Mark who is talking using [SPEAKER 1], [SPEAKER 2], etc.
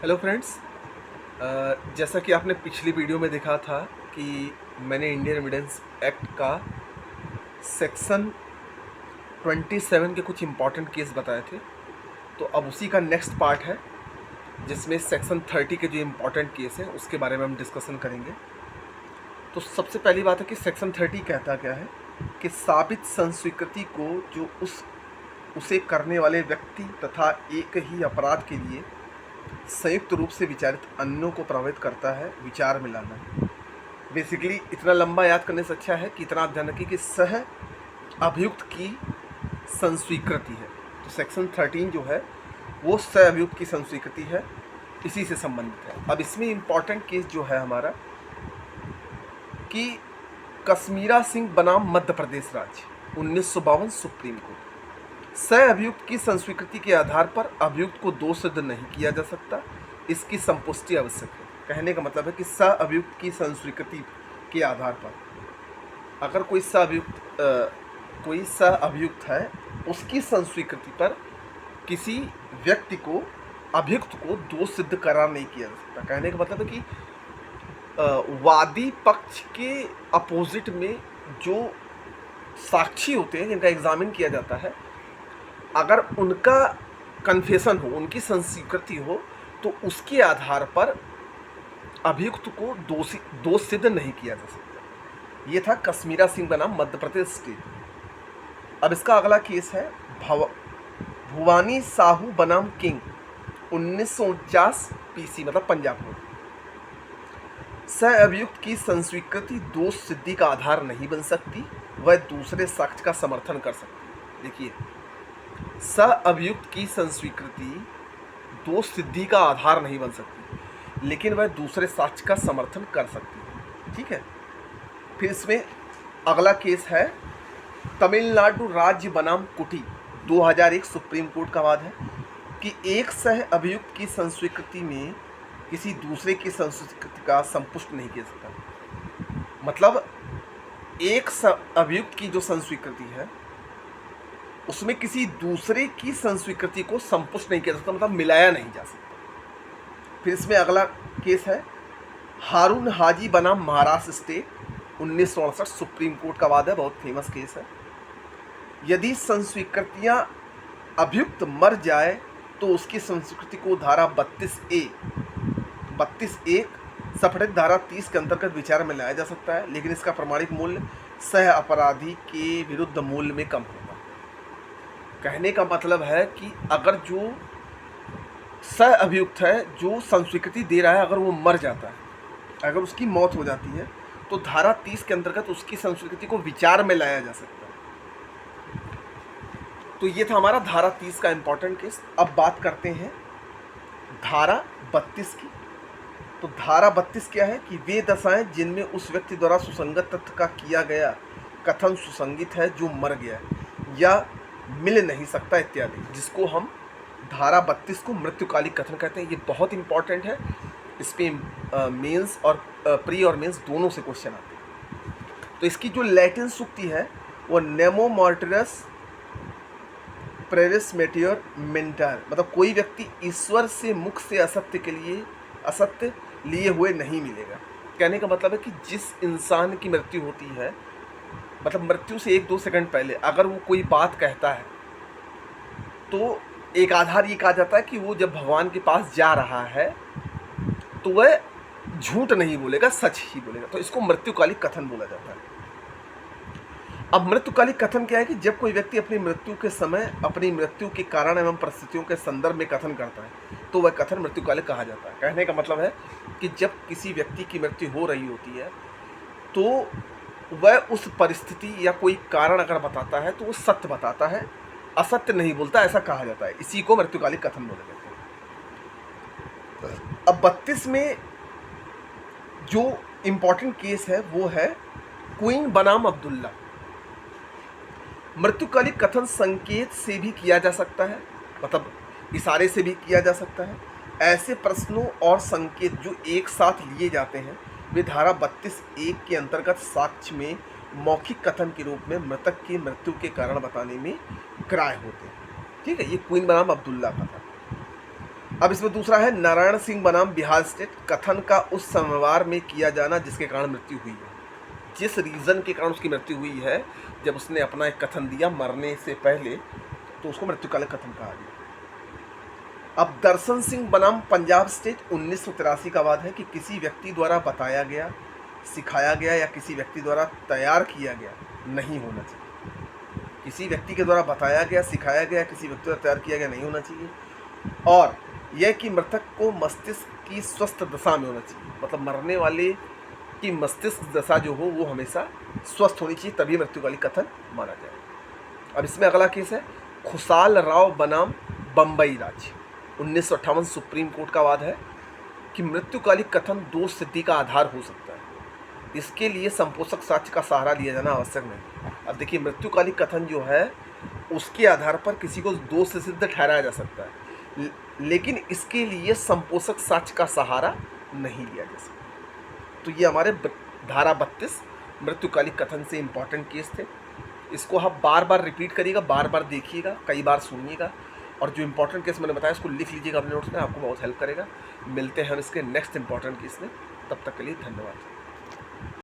[SPEAKER 1] Hello friends. जैसा कि आपने पिछली वीडियो में देखा था कि मैंने इंडियन एविडेंस एक्ट का सेक्शन 27 के कुछ इम्पॉर्टेंट केस बताए थे, तो अब उसी का नेक्स्ट पार्ट है जिसमें सेक्शन 30 के जो इम्पॉर्टेंट केस हैं उसके बारे में हम डिस्कशन करेंगे। तो सबसे पहली बात है कि सेक्शन 30 कहता क्या है कि साबित संस्वीकृति को जो उसे करने वाले व्यक्ति तथा एक ही अपराध के लिए संयुक्त रूप से विचारित अन्यों को प्रभावित करता है, विचार में लाना। बेसिकली इतना लंबा याद करने से अच्छा है कि इतना ध्यान रखिए कि सह अभियुक्त की संस्वीकृति है। तो सेक्शन 13 जो है वो सह अभियुक्त की संस्वीकृति है, इसी से संबंधित है। अब इसमें इम्पॉर्टेंट केस जो है हमारा कि कश्मीरा सिंह बनाम मध्य प्रदेश राज्य 1952 सुप्रीम कोर्ट। सह अभियुक्त की संस्वीकृति के आधार पर अभियुक्त को दोष सिद्ध नहीं किया जा सकता, इसकी संपुष्टि आवश्यक है। कहने का मतलब है कि सह अभियुक्त की संस्वीकृति के आधार पर अगर कोई सह अभियुक्त है, उसकी संस्वीकृति पर किसी व्यक्ति को अभियुक्त को दोष सिद्ध करार नहीं किया जा सकता। कहने का मतलब है कि वादी पक्ष के अपोजिट में जो साक्षी होते हैं जिनका एग्जामिन किया जाता है, अगर उनका कन्फेशन हो, उनकी संस्वीकृति हो, तो उसके आधार पर अभियुक्त को दोष सिद्ध नहीं किया जा सकता। ये था कश्मीरा सिंह बनाम मध्य प्रदेश स्टेट। अब इसका अगला केस है भुवानी साहू बनाम किंग 1949 पीसी, मतलब पंजाब में। सह अभियुक्त की संस्वीकृति दोष सिद्धि का आधार नहीं बन सकती, वह दूसरे साक्ष्य का समर्थन कर सकती। देखिए, सह अभियुक्त की संस्वीकृति दोष सिद्धि का आधार नहीं बन सकती, लेकिन वह दूसरे साक्ष्य का समर्थन कर सकती है। ठीक है। फिर इसमें अगला केस है तमिलनाडु राज्य बनाम कुटी 2001 सुप्रीम कोर्ट का वाद है कि एक सह अभियुक्त की संस्वीकृति में किसी दूसरे की संस्वीकृति का संपुष्ट नहीं किया सकता। मतलब एक अभियुक्त की जो संस्वीकृति है उसमें किसी दूसरे की संस्वीकृति को संपुष्ट नहीं किया जा सकता, मतलब मिलाया नहीं जा सकता। फिर इसमें अगला केस है हारून हाजी बनाम महाराष्ट्र स्टेट 1968 सुप्रीम कोर्ट का वाद है, बहुत फेमस केस है। यदि संस्वीकृतियां अभियुक्त मर जाए तो उसकी संस्वीकृति को धारा 32(1) सपठित धारा 30 के अंतर्गत विचार में लाया जा सकता है, लेकिन इसका प्रमाणिक मूल्य सह अपराधी के विरुद्ध मूल्य में कम होगा। कहने का मतलब है कि अगर जो सह अभियुक्त है, जो संस्वीकृति दे रहा है, अगर वो मर जाता है, अगर उसकी मौत हो जाती है, तो धारा 30 के अंतर्गत उसकी संस्वीकृति को विचार में लाया जा सकता है। तो ये था हमारा धारा 30 का इंपॉर्टेंट केस। अब बात करते हैं धारा 32 की। तो धारा 32 क्या है कि वे दशाएं जिनमें उस व्यक्ति द्वारा सुसंगत तथ्य का किया गया कथन सुसंगित है जो मर गया या मिल नहीं सकता इत्यादि, जिसको हम धारा 32 को मृत्युकालिक कथन कहते हैं। ये बहुत इंपॉर्टेंट है। इस पर मेंस और प्री और मेंस दोनों से क्वेश्चन आते हैं। तो इसकी जो लैटिन सूक्ति है वो नेमो मॉर्टिरस प्रेरिस मेटियर मेंटर, मतलब कोई व्यक्ति ईश्वर से मुख से असत्य लिए हुए नहीं मिलेगा। कहने का मतलब है कि जिस इंसान की मृत्यु होती है, मतलब मृत्यु से 1-2 सेकंड पहले अगर वो कोई बात कहता है, तो एक आधार ये कहा जाता है कि वो जब भगवान के पास जा रहा है तो वह झूठ नहीं बोलेगा, सच ही बोलेगा। तो इसको मृत्युकालिक कथन बोला जाता है। अब मृत्युकालिक कथन क्या है कि जब कोई व्यक्ति अपनी मृत्यु के समय अपनी मृत्यु के कारण एवं परिस्थितियों के संदर्भ में कथन करता है तो वह कथन मृत्युकालिक कहा जाता है। कहने का मतलब है कि जब किसी व्यक्ति की मृत्यु हो रही होती है तो वह उस परिस्थिति या कोई कारण अगर बताता है तो वो सत्य बताता है, असत्य नहीं बोलता, ऐसा कहा जाता है। इसी को मृत्युकालिक कथन बोला जाता है। अब 32 में जो इंपॉर्टेंट केस है वो है क्वीन बनाम अब्दुल्ला। मृत्युकालिक कथन संकेत से भी किया जा सकता है, मतलब इशारे से भी किया जा सकता है। ऐसे प्रश्नों और संकेत जो एक साथ लिए जाते हैं वे धारा 32(1) के अंतर्गत साक्ष्य में मौखिक कथन के रूप में मृतक की मृत्यु के कारण बताने में ग्राह्य होते हैं। ठीक है, ये क्वीन बनाम अब्दुल्ला का था। अब इसमें दूसरा है नारायण सिंह बनाम बिहार स्टेट, कथन का उस समवार में किया जाना जिसके कारण मृत्यु हुई है। जिस रीज़न के कारण उसकी मृत्यु हुई है, जब उसने अपना एक कथन दिया मरने से पहले, तो उसको मृत्युकालिक कथन कहा गया। अब दर्शन सिंह बनाम पंजाब स्टेट 1983 का वाद है कि किसी व्यक्ति द्वारा बताया गया, सिखाया गया या किसी व्यक्ति द्वारा तैयार किया गया नहीं होना चाहिए। किसी व्यक्ति के द्वारा बताया गया, सिखाया गया, किसी व्यक्ति द्वारा तैयार किया गया नहीं होना चाहिए। और यह कि मृतक को मस्तिष्क की स्वस्थ दशा में होना चाहिए, मतलब मरने वाले की मस्तिष्क दशा जो हो वो हमेशा स्वस्थ होनी चाहिए, तभी मृत्युकालिक कथन माना जाए। अब इसमें अगला केस है खुशाल राव बनाम बम्बई राज्य, 1958 सुप्रीम कोर्ट का वाद है कि मृत्युकालिक कथन दोष सिद्धि का आधार हो सकता है। इसके लिए संपोषक साक्ष्य का सहारा लिया जाना आवश्यक नहीं। अब देखिए, मृत्युकालिक कथन जो है उसके आधार पर किसी को दोष से सिद्ध ठहराया जा सकता है, लेकिन इसके लिए संपोषक साक्ष्य का सहारा नहीं लिया जा सकता। तो ये हमारे धारा 32 मृत्युकालिक कथन से इम्पॉर्टेंट केस थे। इसको आप बार बार रिपीट करिएगा, बार बार देखिएगा, कई बार सुनिएगा, और जो इंपॉर्टेंट केस मैंने बताया उसको लिख लीजिएगा अपने नोट्स में, आपको बहुत हेल्प करेगा। मिलते हैं हम इसके नेक्स्ट इंपॉर्टेंट केस में, तब तक के लिए धन्यवाद।